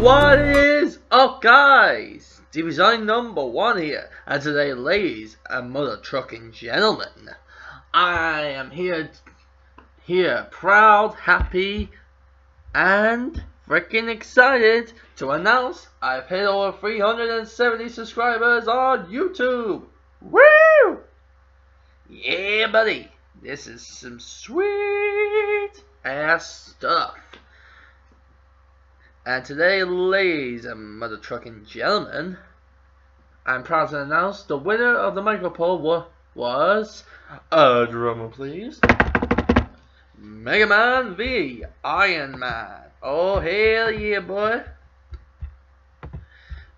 What is up, guys? DBZONIC #1 here, and today, ladies and mother trucking gentlemen, I am here, proud, happy, and freaking excited to announce I've hit over 370 subscribers on YouTube. Woo! Yeah, buddy, this is some sweet ass stuff. And today, ladies and mother trucking gentlemen, I'm proud to announce the winner of the micro poll was, drummer please, Mega Man v Iron Man. Oh hell yeah, boy!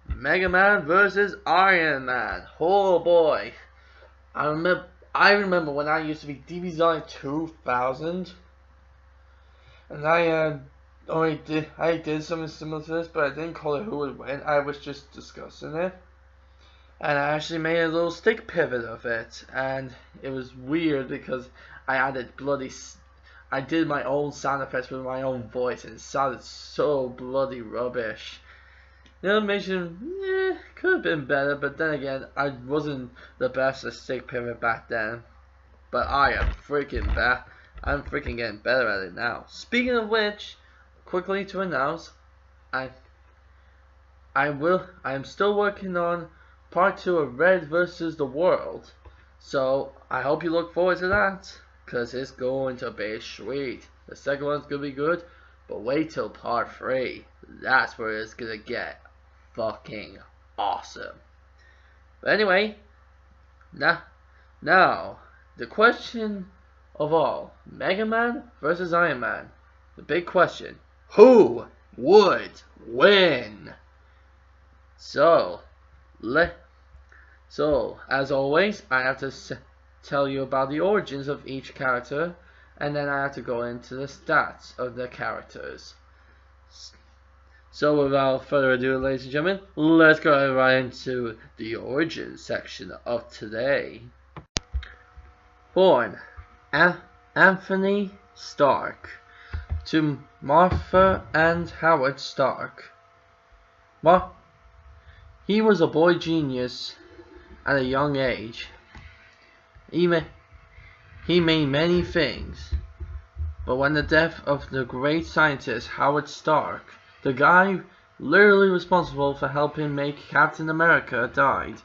Mega Man versus Iron Man. Oh boy! I remember when I used to be DBZONIC 2000, and I did something similar to this, but I didn't call it who would win. I was just discussing it, and I actually made a little stick pivot of it, and it was weird because I added I did my own sound effects with my own voice, and it sounded so bloody rubbish. The animation, could have been better, but then again, I wasn't the best at stick pivot back then. But I am freaking bad. I'm freaking getting better at it now. Speaking of which, quickly to announce, I am still working on part 2 of Red vs. the World, so I hope you look forward to that, cause it's going to be sweet. The second one's gonna be good, but wait till part 3. That's where it's gonna get fucking awesome. But anyway, now the question of all: Mega Man versus Iron Man. The big question: who would win? So as always, I have to tell you about the origins of each character, and then I have to go into the stats of the characters. So without further ado, ladies and gentlemen, let's go right into the origin section of today. Born Anthony Stark to Martha and Howard Stark. He was a boy genius at a young age. He made many things, but when the death of the great scientist Howard Stark, the guy literally responsible for helping make Captain America, died,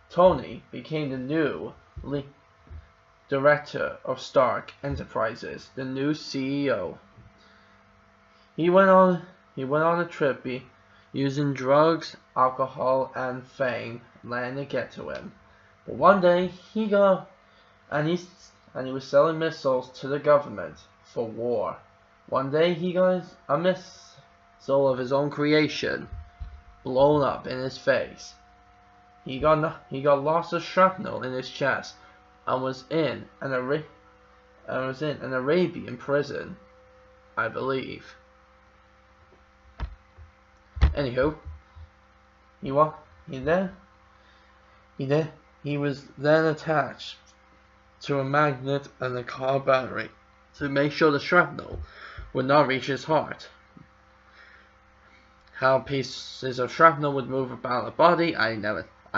Tony became the new director of Stark Enterprises, the new CEO. He went on a trip using drugs, alcohol, and fame, letting it get to him. But one day he was selling missiles to the government for war. One day he got a missile of his own creation blown up in his face. He got lots of shrapnel in his chest and was in an Arabian prison, I believe. Anywho, he was then attached to a magnet and a car battery to make sure the shrapnel would not reach his heart. How pieces of shrapnel would move about the body, I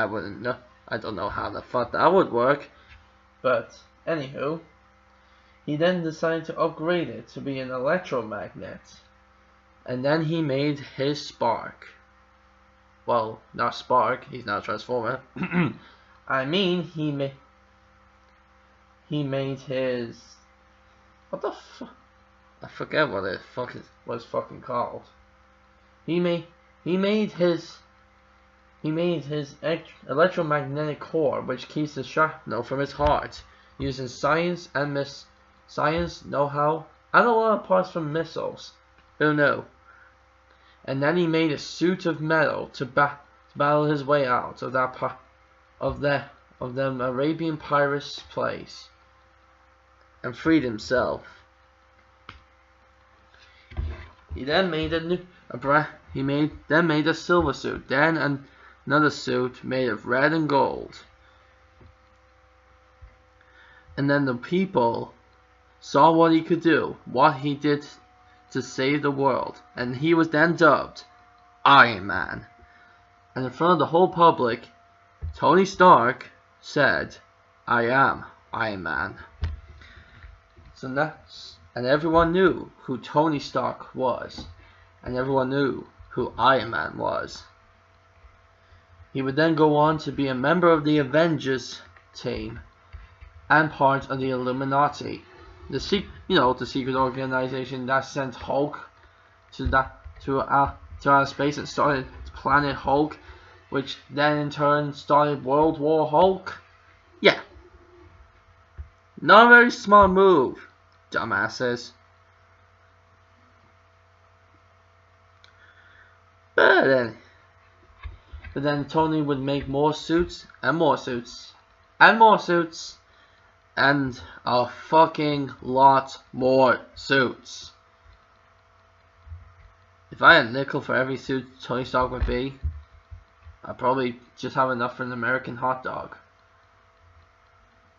wouldn't know. I don't know how the fuck that would work. But anywho, he then decided to upgrade it to be an electromagnet. And then he made his spark. Well, not spark, he's not a transformer. I mean, he made his, what the fuck? I forget what it was fucking called. He made his electromagnetic core, which keeps the shrapnel from his heart, using science and know-how and a lot of parts from missiles. Who knew? And then he made a suit of metal to battle his way out of them Arabian pirates' place and freed himself. He then made a silver suit, then another suit made of red and gold. And then the people saw what he could do, what he did to save the world, and he was then dubbed Iron Man. And in front of the whole public, Tony Stark said, I am Iron Man. And everyone knew who Tony Stark was. And everyone knew who Iron Man was. He would then go on to be a member of the Avengers team and part of the Illuminati, the secret organization that sent Hulk to outer space and started Planet Hulk, which then in turn started World War Hulk. Yeah, not a very smart move, dumbasses. But then Tony would make more suits and more suits and more suits and a fucking lot more suits. If I had a nickel for every suit Tony Stark would be, I'd probably just have enough for an American hot dog.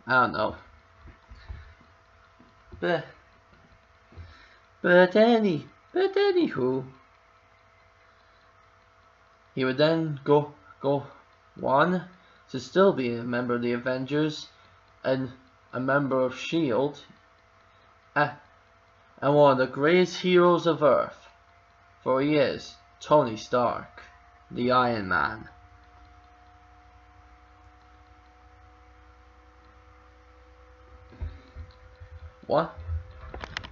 I don't know. But anywho, he would then go on to still be a member of the Avengers and a member of S.H.I.E.L.D. and one of the greatest heroes of Earth, for he is Tony Stark, the Iron Man. What?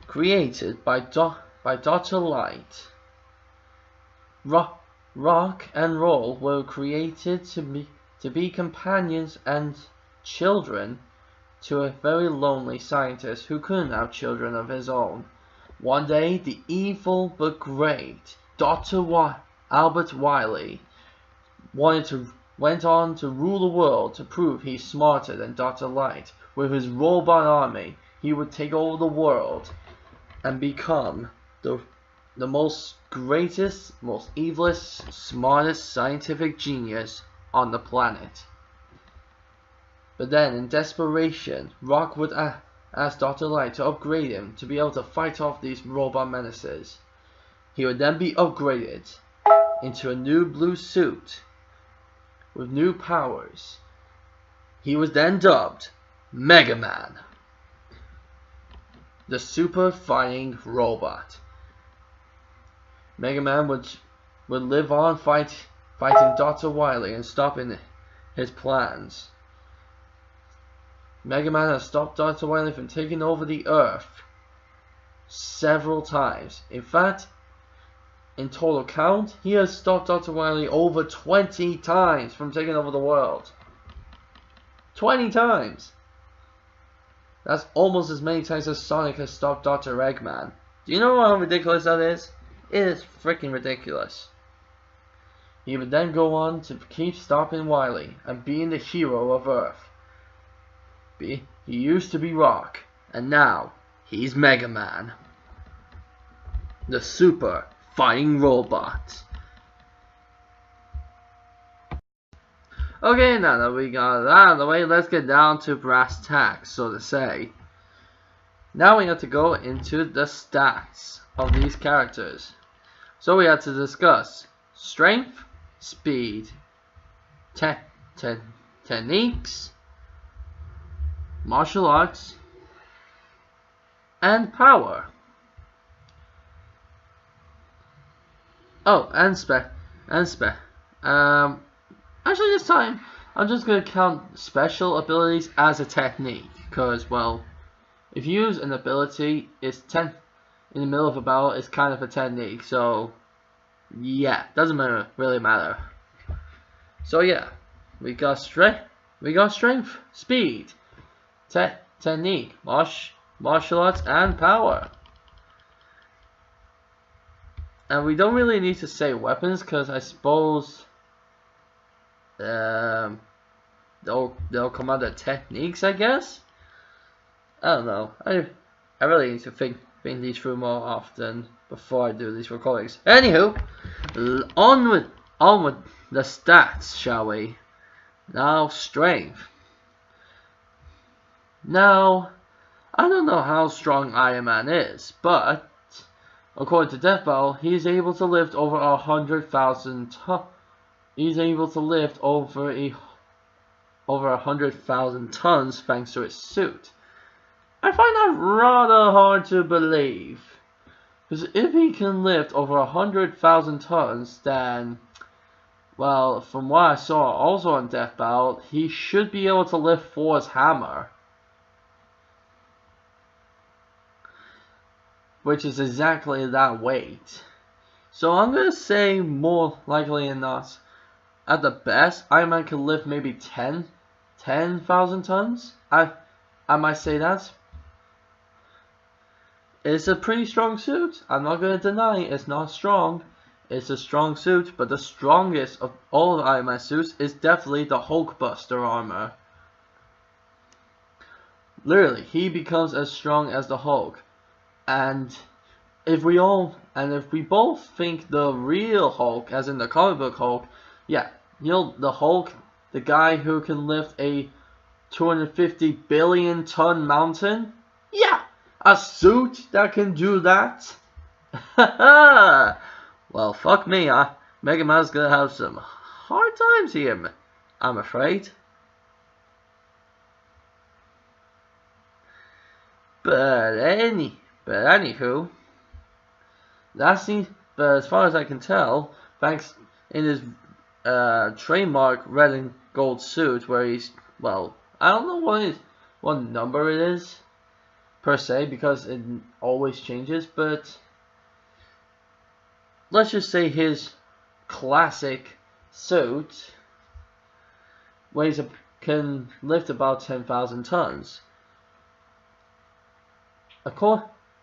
Created by Dr. Light. Rock and roll were created to be companions and children to a very lonely scientist who couldn't have children of his own. One day, the evil but great Dr. Albert Wiley went on to rule the world to prove he's smarter than Dr. Light. With his robot army, he would take over the world and become the most greatest, most evilest, smartest scientific genius on the planet. But then, in desperation, Rock would ask Dr. Light to upgrade him to be able to fight off these robot menaces. He would then be upgraded into a new blue suit with new powers. He was then dubbed Mega Man, the super fighting robot. Mega Man would live on fighting Dr. Wily and stopping his plans. Mega Man has stopped Dr. Wily from taking over the Earth several times. In fact, in total count, he has stopped Dr. Wily over 20 times from taking over the world. 20 times! That's almost as many times as Sonic has stopped Dr. Eggman. Do you know how ridiculous that is? It is freaking ridiculous. He would then go on to keep stopping Wily and being the hero of Earth. He used to be Rock, and now he's Mega Man, the super fighting robot. Okay, now that we got that out of the way, let's get down to brass tacks, so to say. Now we have to go into the stats of these characters. So we have to discuss strength, speed, techniques, martial arts, and power. Oh, and actually this time, I'm just going to count special abilities as a technique. Because, well, if you use an ability, it's in the middle of a battle, it's kind of a technique. So, yeah, doesn't really matter. So yeah, we got strength, speed, technique, martial arts, and power. And we don't really need to say weapons, because I suppose they'll come out of techniques, I guess. I don't know. I really need to think these through more often before I do these recordings. Anywho, on with the stats, shall we? Now, strength. Now, I don't know how strong Iron Man is, but According to Death Battle, he's able to lift over 100,000 tons. He's able to lift over 100,000 tons thanks to his suit. I find that rather hard to believe. Because if he can lift over 100,000 tons, then, well, from what I saw also on Death Battle, he should be able to lift Thor's hammer. Which is exactly that weight. So I'm going to say more likely than not, at the best, Iron Man can lift maybe 10,000 tons. I might say that. It's a pretty strong suit. I'm not going to deny it's not strong. It's a strong suit, but the strongest of all of Iron Man suits is definitely the Hulkbuster armor. Literally, he becomes as strong as the Hulk. And if we both think the real Hulk, as in the comic book Hulk, yeah, the Hulk, the guy who can lift a 250 billion ton mountain, yeah, a suit that can do that. Well, fuck me, Mega Man's gonna have some hard times here, I'm afraid. But anywho, that seems. But as far as I can tell, thanks in his trademark red and gold suit, where he's, well, I don't know what number it is per se, because it always changes. But let's just say his classic suit can lift about 10,000 tons.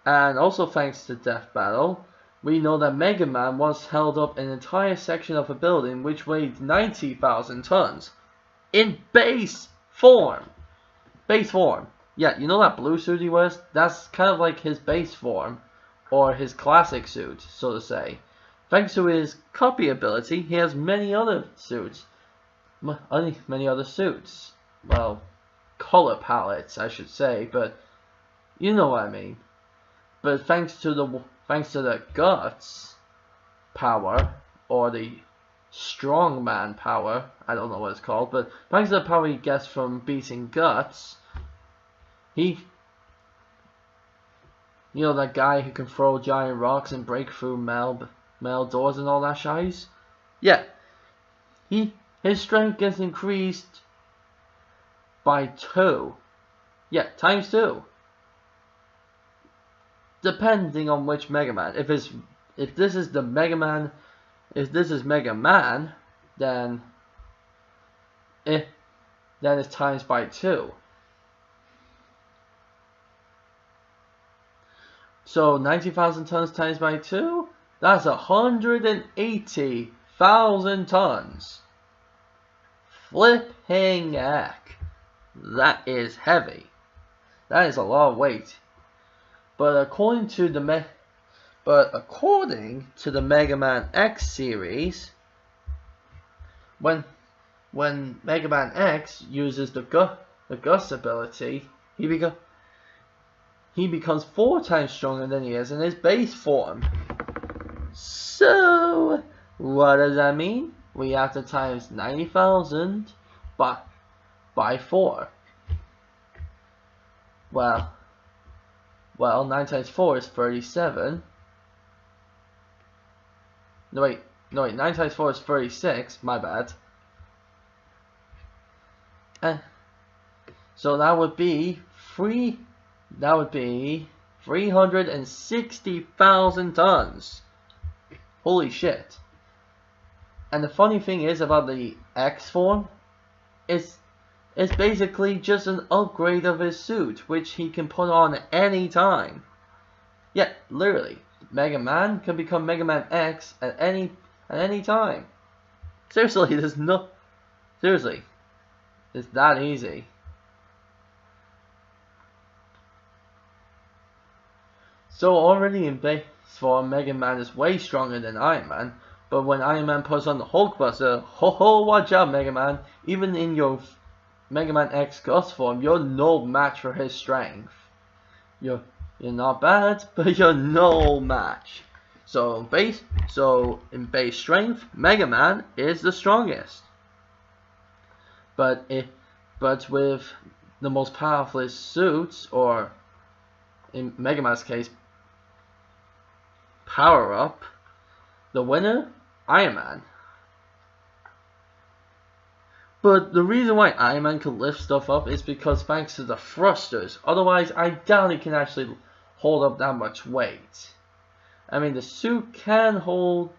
And also thanks to Death Battle, we know that Mega Man once held up an entire section of a building which weighed 90,000 tons. In base form! Base form. Yeah, you know that blue suit he wears? That's kind of like his base form. Or his classic suit, so to say. Thanks to his copy ability, he has many other suits. Many other suits. Well, color palettes, I should say, but you know what I mean. But thanks to the guts power, or the strongman power, I don't know what it's called, but thanks to the power he gets from beating Guts, you know, that guy who can throw giant rocks and break through metal doors and all that shies? Yeah. His strength gets increased by 2. Yeah, times 2. Depending on which Mega Man. If this is Mega Man, then it's times by 2. So 90,000 tons times by 2, that's 180,000 tons. Flipping heck. That is heavy. That is a lot of weight. But according to the Mega Man X series, when Mega Man X uses the Gust ability, he becomes 4 times stronger than he is in his base form. So what does that mean? We have to times 90,000 by 4. Well, 9 times 4 is 37. No wait, 9 times 4 is 36, my bad. So that would be 360,000 tons. Holy shit. And the funny thing is about the X form, it's basically just an upgrade of his suit, which he can put on any time. Yeah, literally, Mega Man can become Mega Man X at any time. Seriously, it's that easy. So already in base form, Mega Man is way stronger than Iron Man. But when Iron Man puts on the Hulkbuster, ho, watch out, Mega Man. Even in your Mega Man X Gust form, you're no match for his strength. you're not bad, but you're no match. So in base strength, Mega Man is the strongest. But with the most powerful suits, or in Mega Man's case, power up, the winner, Iron Man. But the reason why Iron Man can lift stuff up is because thanks to the thrusters. Otherwise, I doubt he can actually hold up that much weight. I mean, the suit can hold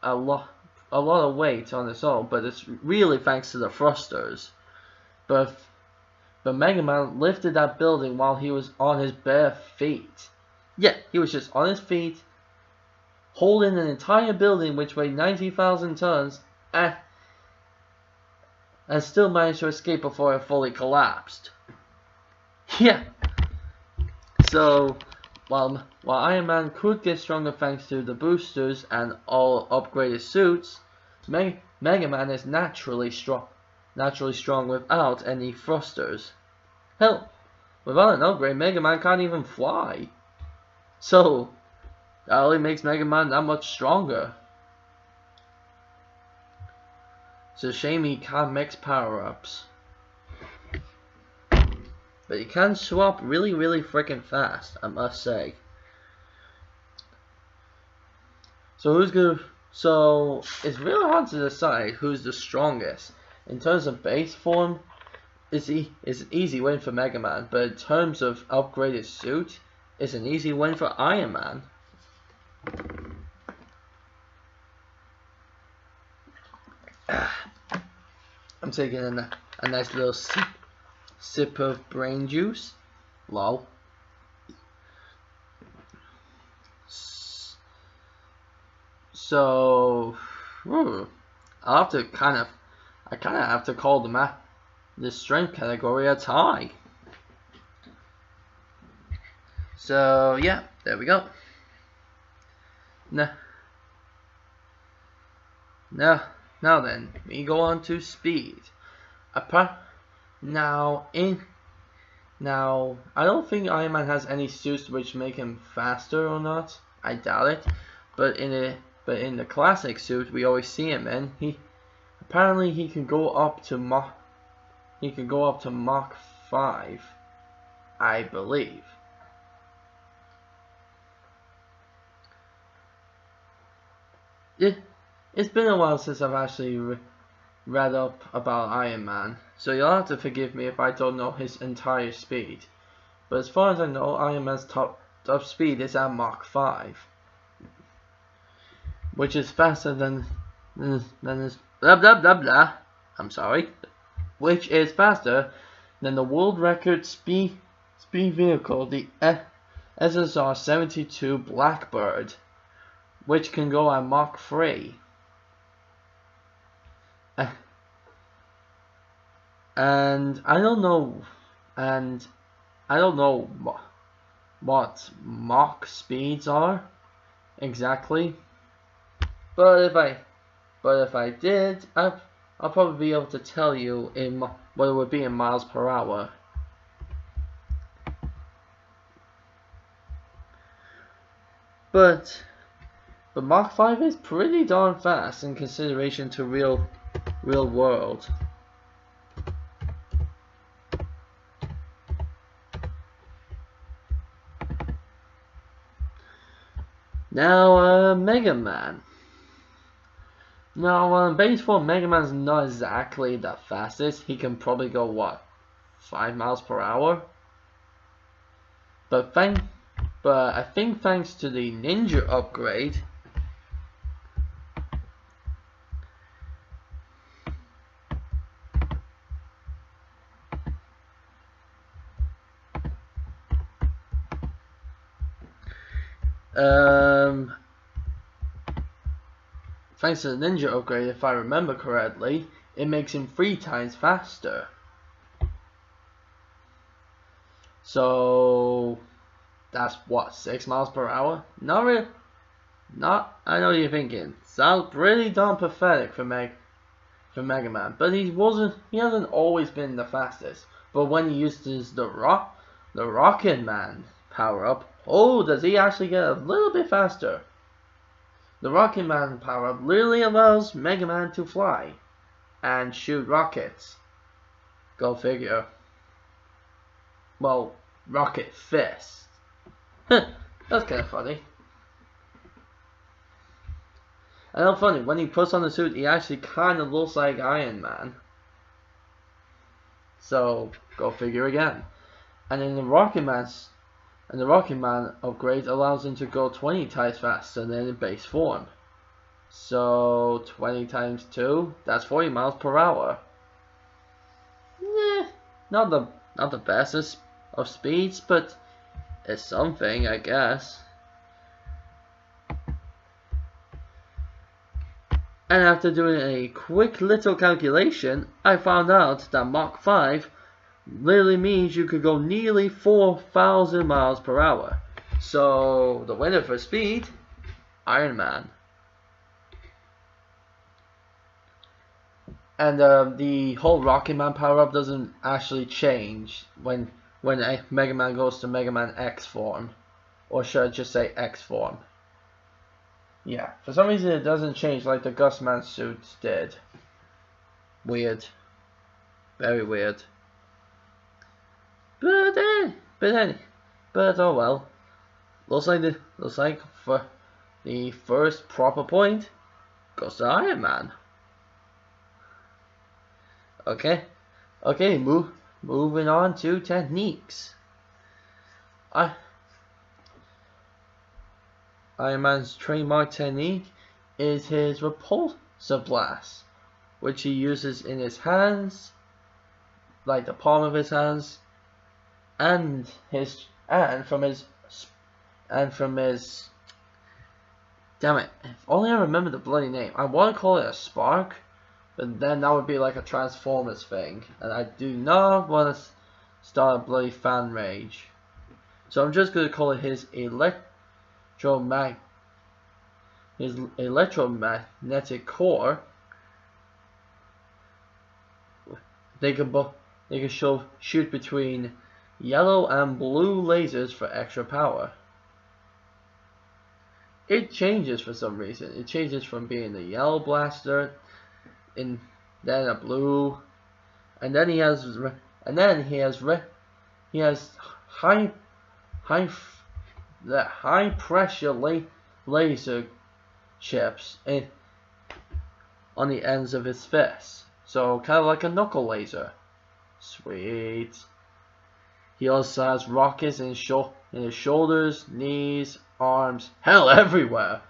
a lot of weight on its own, but it's really thanks to the thrusters. But Mega Man lifted that building while he was on his bare feet. Yeah, he was just on his feet, holding an entire building which weighed 90,000 tons, and still managed to escape before it fully collapsed. Yeah. So, while Iron Man could get stronger thanks to the boosters and all upgraded suits, Mega Man is naturally strong without any thrusters. Hell, without an upgrade, Mega Man can't even fly. So, that only makes Mega Man that much stronger. It's a shame he can't mix power-ups. But he can swap really, really freaking fast, I must say. So it's really hard to decide who's the strongest. In terms of base form, it's an easy win for Mega Man, but in terms of upgraded suit, it's an easy win for Iron Man. I'm taking a nice little sip of brain juice. Lol. So, I kind of have to call the strength category a tie. So yeah, there we go. Now then, we go on to speed. Now, I don't think Iron Man has any suits which make him faster or not. I doubt it. But in the classic suit we always see him in, he can go up to Mach 5, I believe. It's been a while since I've actually read up about Iron Man, so you'll have to forgive me if I don't know his entire speed. But as far as I know, Iron Man's top speed is at Mach 5, which is faster than his blah blah blah blah. I'm sorry, which is faster than the world record speed vehicle, the SSR-72 Blackbird, which can go at Mach 3. And I don't know what Mach speeds are exactly, but if I did, I'll probably be able to tell you in what it would be in miles per hour. But Mach 5 is pretty darn fast in consideration to real world. Now, Mega Man. Now, base form, Mega Man's not exactly the fastest. He can probably go, what, 5 miles per hour? But I think thanks to the Ninja upgrade, thanks to the Ninja upgrade, if I remember correctly, it makes him 3 times faster. So that's what, 6 miles per hour? Not really. I know what you're thinking. Sounds pretty darn pathetic for Mega Man, but he hasn't always been the fastest. But when he uses the rock, the Rocket Man power-up. Oh, does he actually get a little bit faster? The Rocket Man power-up literally allows Mega Man to fly and shoot rockets. Go figure. Well, rocket fist. That's kind of funny. And how funny, when he puts on the suit, he actually kind of looks like Iron Man. So, go figure again. And in the Rocket Man upgrade allows him to go 20 times faster than in base form. So 20 times 2, that's 40 miles per hour. Not the bestest of speeds, but it's something, I guess. And after doing a quick little calculation, I found out that Mach 5 literally means you could go nearly 4,000 miles per hour. So the winner for speed, Iron Man. And the whole Rocket Man power-up doesn't actually change when Mega Man goes to Mega Man X form. Or should I just say X form? Yeah, for some reason it doesn't change like the Gus Man suits did. Weird. Very weird. But oh well. Looks like for the first proper point goes to Iron Man. Okay, moving on to techniques. Iron Man's trademark technique is his repulsor blast, which he uses in his hands, like the palm of his hands, and from his damn it, if only I remember the bloody name. I want to call it a spark, but then that would be like a Transformers thing, and I do not want to start a bloody fan rage. So I'm just going to call it his electromagnetic core. They can shoot between yellow and blue lasers for extra power. It changes for some reason. It changes from being a yellow blaster, then a blue, and then he has high pressure laser chips on the ends of his fists. So kind of like a knuckle laser. Sweet. He also has rockets in his shoulders, knees, arms, hell, everywhere.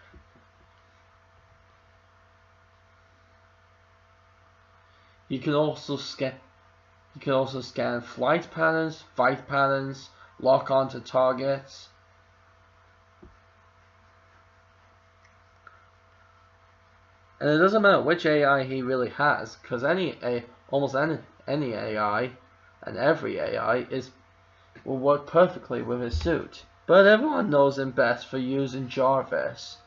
He can also scan flight patterns, fight patterns, lock onto targets. And it doesn't matter which AI he really has, because almost any AI and every AI will work perfectly with his suit. But everyone knows him best for using Jarvis.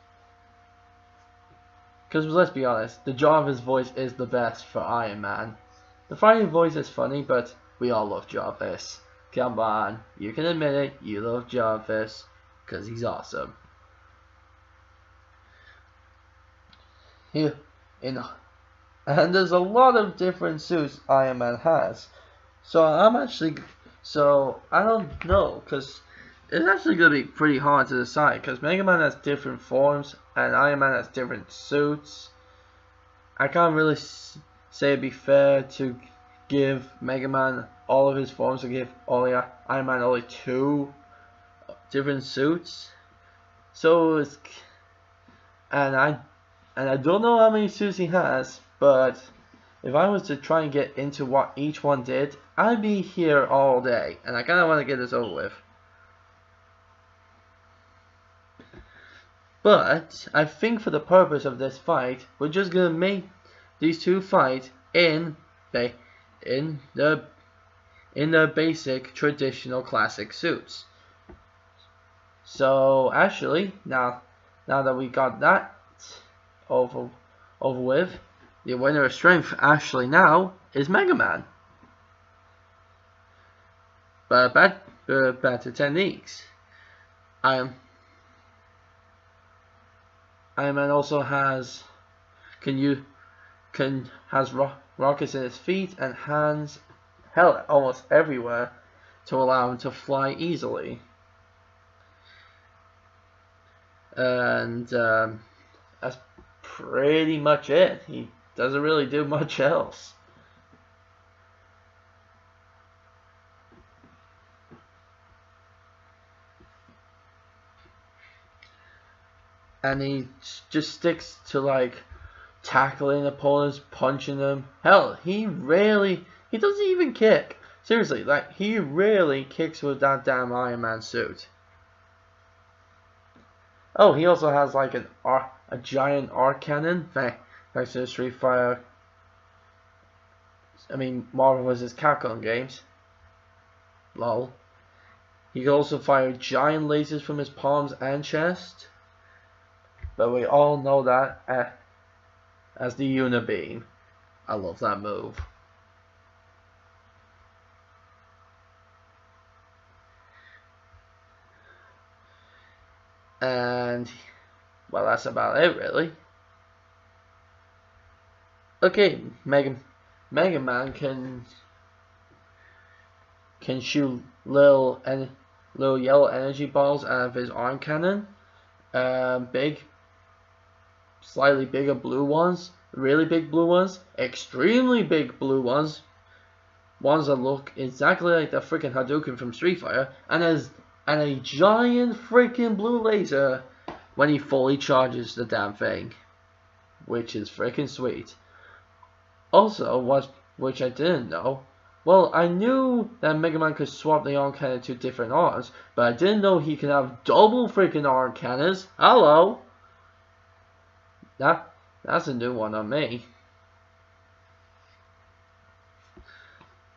Because let's be honest, the Jarvis voice is the best for Iron Man. The fighting voice is funny, but we all love Jarvis. Come on, you can admit it, you love Jarvis, because he's awesome. And there's a lot of different suits Iron Man has. So I don't know, because it's actually going to be pretty hard to decide, because Mega Man has different forms and Iron Man has different suits. I can't really say it'd be fair to give Mega Man all of his forms and give Iron Man only 2 different suits. So and I don't know how many suits he has, but if I was to try and get into what each one did, I'd be here all day, and I kind of want to get this over with. But I think for the purpose of this fight, we're just gonna make these two fight in the basic traditional classic suits. So actually, now that we got that over with, the winner of strength actually now is Mega Man. But better techniques. Iron Man also has rockets in his feet and hands, hell, almost everywhere, to allow him to fly easily. And that's pretty much it. He doesn't really do much else. And he just sticks to like tackling opponents, punching them. Hell, he doesn't even kick. Seriously, like he rarely kicks with that damn Iron Man suit. Oh, he also has like a giant arc cannon thanks to the Street Fighter. I mean, Marvel vs. Capcom games. Lol. He can also fire giant lasers from his palms and chest. But we all know that as the Unibeam. I love that move. And well, that's about it really. Okay, Mega Man can shoot little yellow energy balls out of his arm cannon. Slightly bigger blue ones, really big blue ones, extremely big blue ones that look exactly like the freaking Hadouken from Street Fighter, and a giant freaking blue laser when he fully charges the damn thing, which is freaking sweet. Also, which I didn't know, well, I knew that Mega Man could swap the arm cannon to different arms, but I didn't know he could have double freaking arm cannons. Hello! That's a new one on me.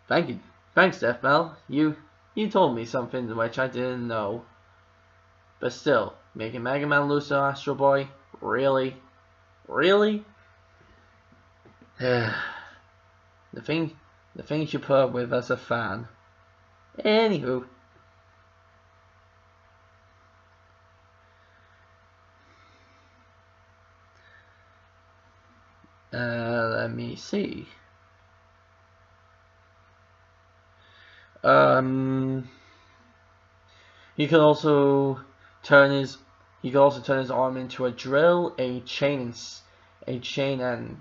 Thank you. Thanks, Deathbell. You told me something which I didn't know. But still, making Mega Man lose to Astro Boy? Really? Really? the things you put up with as a fan. Anywho. Let me see. He can also turn his arm into a drill, a chain and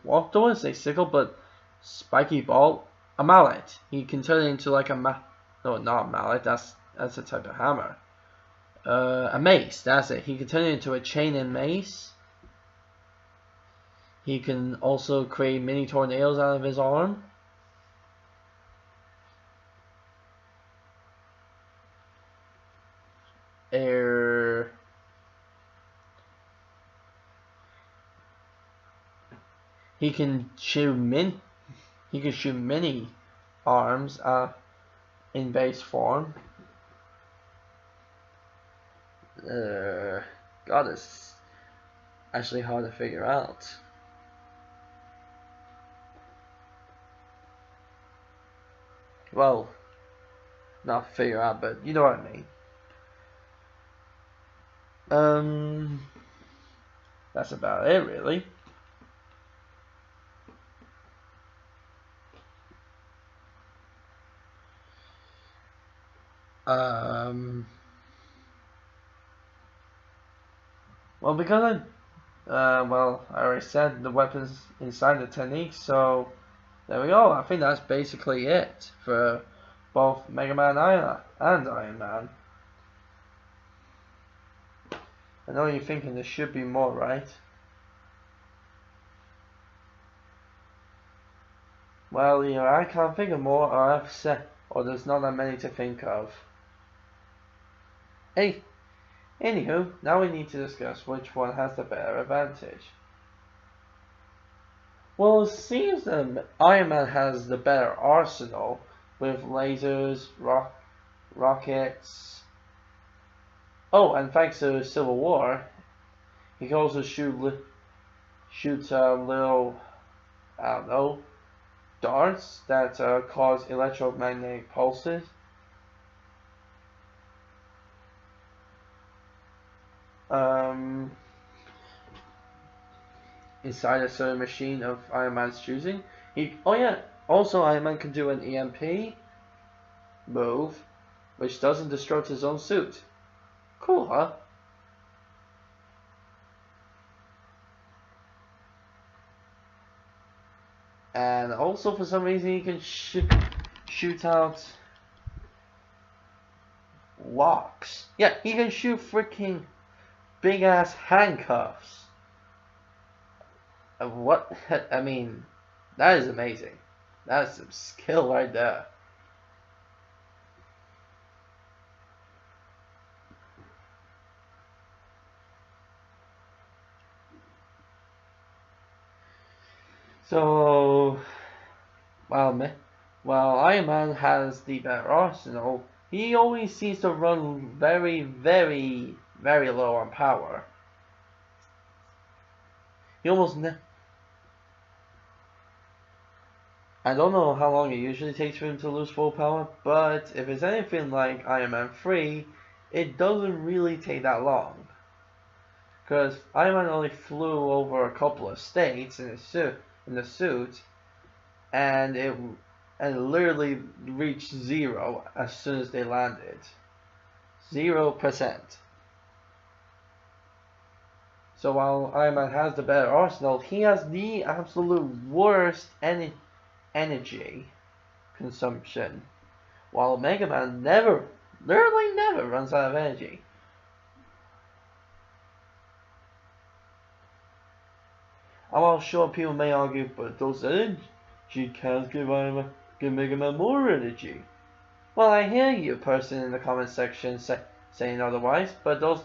well, don't want to say sickle, but spiky ball, a mallet. He can turn it into like no, not a mallet. That's a type of hammer. A mace. That's it. He can turn it into a chain and mace. He can also create mini tornadoes out of his arm. He can shoot mini arms in base form. God, it's actually hard to figure out. Well, not figure out, but you know what I mean. That's about it, really. Well, because I already said the weapons inside the technique, so there we go. I think that's basically it for both Mega Man and Iron Man. I know you're thinking there should be more, right? Well, either I can't think of more, or I've said, or there's not that many to think of. Anywho, now we need to discuss which one has the better advantage. Well, it seems that Iron Man has the better arsenal with lasers, rockets. Oh, and thanks to Civil War, he can also shoot little, I don't know, darts that cause electromagnetic pulses. um, inside a certain machine of Iron Man's choosing. Oh yeah, also Iron Man can do an EMP move, which doesn't destruct his own suit. Cool, huh? And also for some reason he can shoot out locks. Yeah, he can shoot freaking big ass handcuffs. What? I mean, that is amazing. That's some skill right there. So, while Iron Man has the better arsenal, he always seems to run very, very, very low on power. He almost I don't know how long it usually takes for him to lose full power, but if it's anything like Iron Man 3, it doesn't really take that long. Because Iron Man only flew over a couple of states in the suit, and it literally reached 0 as soon as they landed. 0%. So while Iron Man has the better arsenal, he has the absolute worst energy consumption. While Mega Man literally never runs out of energy. I'm sure people may argue, but those energy cans give Mega Man more energy. Well, I hear you, person in the comment section saying otherwise, but those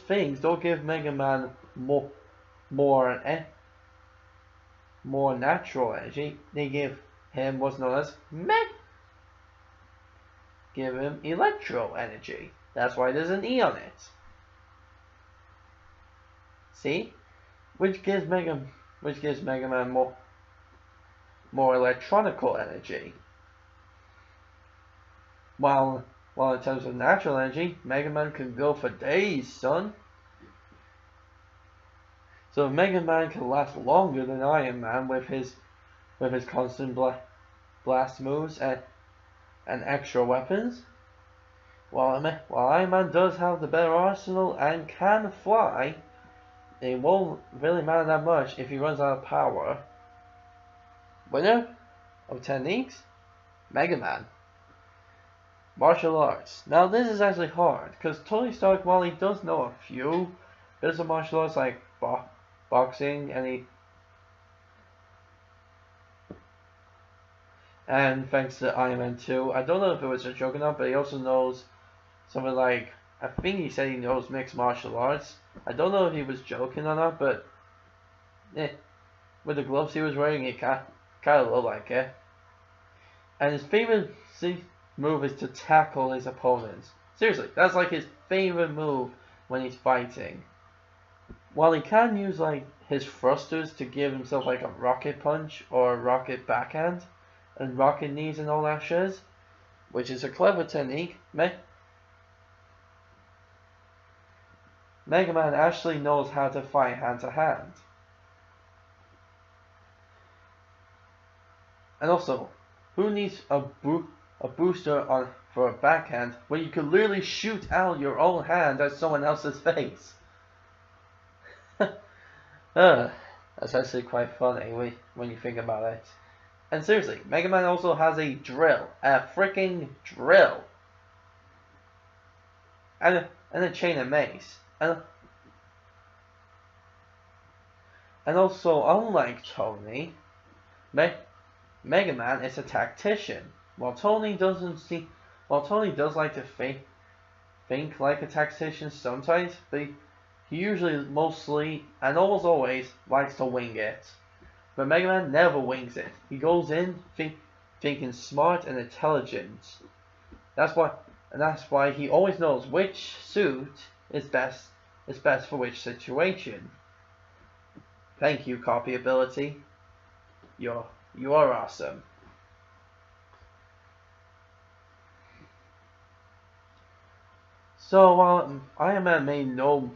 things don't give Mega Man more natural energy. They give him what's known as give him electro energy. That's why there's an E on it. See? Which gives Mega Man more electronical energy. While in terms of natural energy, Mega Man can go for days, son. So if Mega Man can last longer than Iron Man with his constant blast moves and extra weapons, while Iron Man does have the better arsenal and can fly, it won't really matter that much if he runs out of power. Winner of techniques? Mega Man. Martial arts. Now this is actually hard, because Tony Stark, while he does know a few bits of martial arts like boxing, and thanks to Iron Man 2, I don't know if it was a joke or not, but he also knows something like, I think he said he knows mixed martial arts. I don't know if he was joking or not, but with the gloves he was wearing, it kind of looked like it. And his favorite move is to tackle his opponents. Seriously, that's like his favorite move when he's fighting. While he can use like his thrusters to give himself like a rocket punch or a rocket backhand and rocket knees and all that shiz, which is a clever technique, Mega Man actually knows how to fight hand to hand. And also, who needs a booster for a backhand when you can literally shoot out your own hand at someone else's face? That's actually quite funny when you think about it. And seriously, Mega Man also has a drill. A freaking drill. And a chain of mace. And also, unlike Tony, Mega Man is a tactician. While Tony does like to think like a tactician sometimes, but he usually mostly and almost always likes to wing it. But Mega Man never wings it. He goes in thinking smart and intelligent. That's why he always knows which suit is best for which situation. Thank you, copy ability. You are awesome. So while Iron Man may know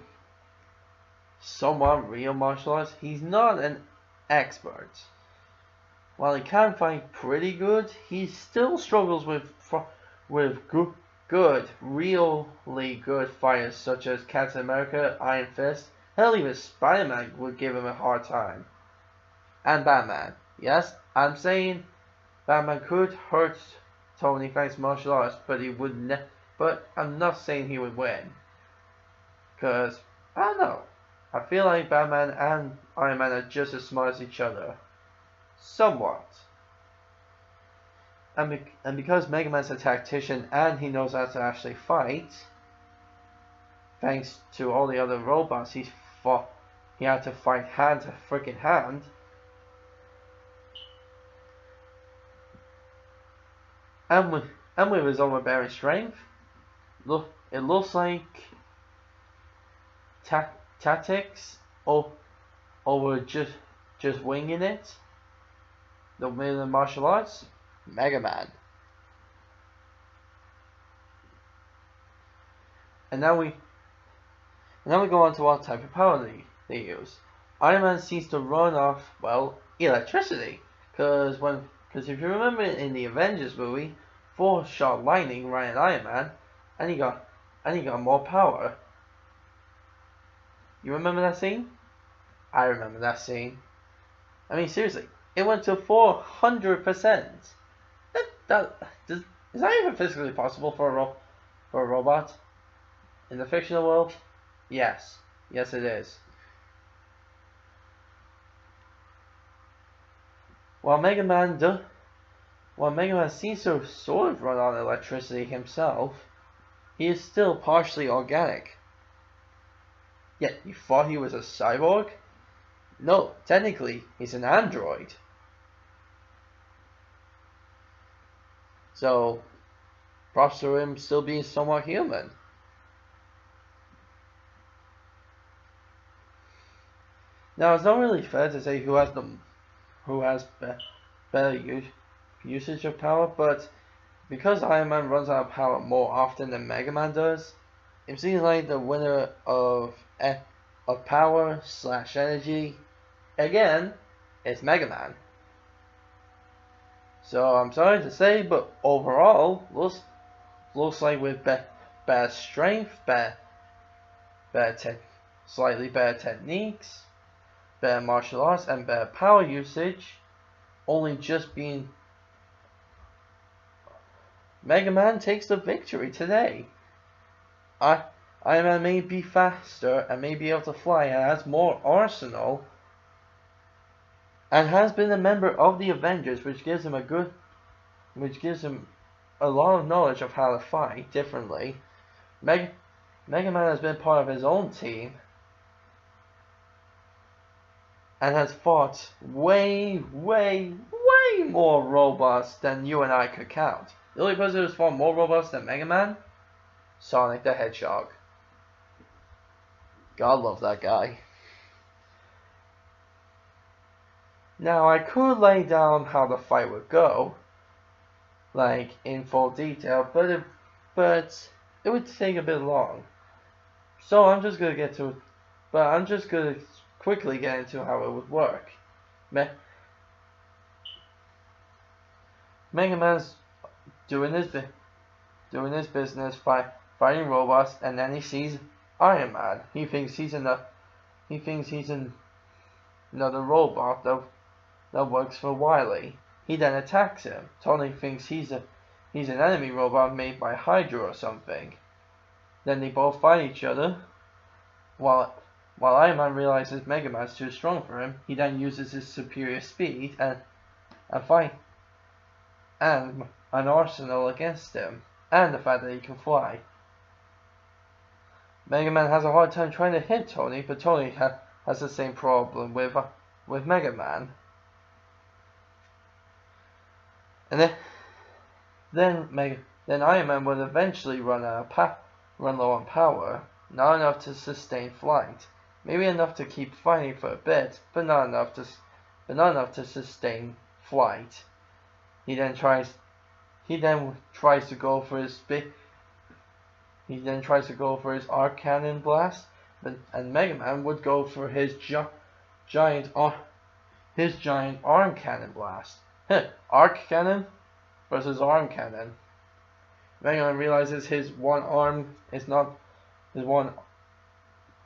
somewhat real martial arts, he's not an expert. While he can fight pretty good, he still struggles with really good fighters such as Captain America, Iron Fist. Hell, even Spider-Man would give him a hard time. And Batman. Yes, I'm saying Batman could hurt Tony thanks to martial arts, but he would but I'm not saying he would win. Cause I don't know. I feel like Batman and Iron Man are just as smart as each other. Somewhat. And because Mega Man's a tactician and he knows how to actually fight, thanks to all the other robots he had to fight hand to freaking hand. And with his overbearing strength, it looks like tactics over just winging it. The martial arts, Mega Man. And now we go on to what type of power they use. Iron Man seems to run off, well, electricity. Because if you remember in the Avengers movie, Thor shot lightning right at Iron Man, and he got more power. You remember that scene? I remember that scene. I mean, seriously, it went to 400%. Is that even physically possible for a robot? In the fictional world? Yes. Yes, it is. While Mega Man seems to sort of run on electricity himself, he is still partially organic. Yet, you thought he was a cyborg? No, technically, he's an android. So, props to him still being somewhat human. Now, it's not really fair to say who has better usage of power, but because Iron Man runs out of power more often than Mega Man does, it seems like the winner of power / energy, again, is Mega Man. So I'm sorry to say, but overall, looks like with better strength, slightly better techniques, better martial arts, and better power usage, only just being Mega Man takes the victory today. Iron Man may be faster and may be able to fly and has more arsenal and has been a member of the Avengers, which gives him a lot of knowledge of how to fight differently. Mega Man has been part of his own team and has fought way more robots than you and I could count. The only person who's fought more robots than Mega Man? Sonic the Hedgehog. God love that guy. Now, I could lay down how the fight would go, like in full detail, but it would take a bit long. So I'm just gonna quickly get into how it would work. Mega Man's doing his business fighting robots, and then he sees Iron Man. He thinks he's another robot that works for Wily. He then attacks him. Tony thinks he's an enemy robot made by Hydra or something. Then they both fight each other. While Iron Man realizes Mega Man's too strong for him, he then uses his superior speed and an arsenal against him, and the fact that he can fly. Mega Man has a hard time trying to hit Tony, but Tony has the same problem with Mega Man. And then Iron Man would eventually run low on power, not enough to sustain flight. Maybe enough to keep fighting for a bit, but not enough to sustain flight. He then tries to go for his arc cannon blast, and Mega Man would go for his giant arm cannon blast. Arc cannon versus arm cannon. Mega Man realizes his one arm is not his one.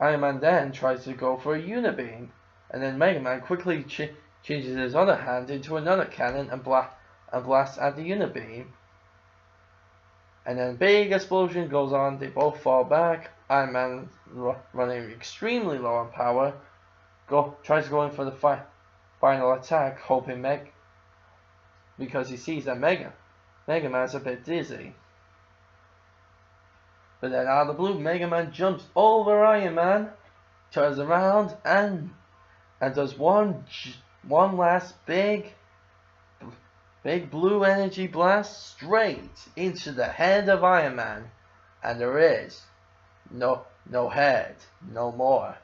Iron Man then tries to go for a Unibeam, and then Mega Man quickly changes his other hand into another cannon and blasts at the Unibeam. And then big explosion goes on, they both fall back. Iron Man, running extremely low on power, tries to go in for the final attack, hoping because he sees that Mega Man's a bit dizzy. But then out of the blue, Mega Man jumps over Iron Man, turns around and does one last big blue energy blast straight into the head of Iron Man, and there is no head no more.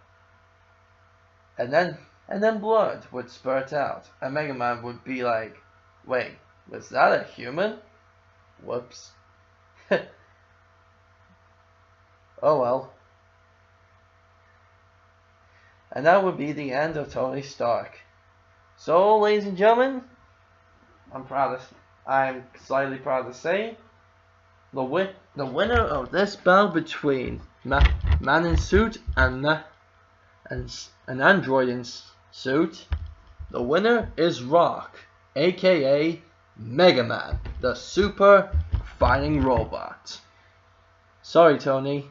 And then blood would spurt out, and Mega Man would be like, "Wait, was that a human? Whoops." Oh well. And that would be the end of Tony Stark. So, ladies and gentlemen, I'm slightly proud to say, the winner of this battle between Man in Suit and an android in suit, the winner is Rock, aka Mega Man, the super fighting robot. Sorry, Tony.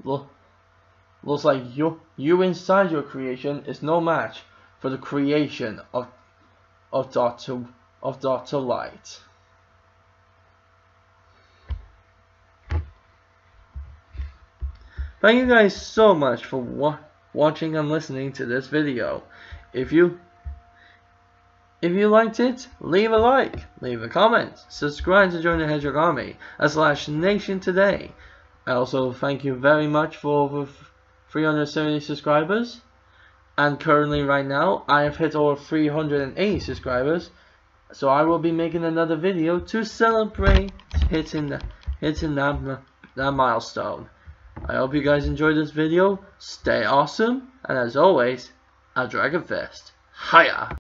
Looks like you inside your creation is no match for the creation of Dr. Light. Thank you guys so much for watching and listening to this video. If you liked it, leave a like, leave a comment, subscribe to join the Hedgehog Army /Nation today. I also thank you very much for over 370 subscribers, and currently right now I have hit over 380 subscribers, so I will be making another video to celebrate hitting that milestone. I hope you guys enjoyed this video, stay awesome, and as always, a Dragon Fist. Hiya!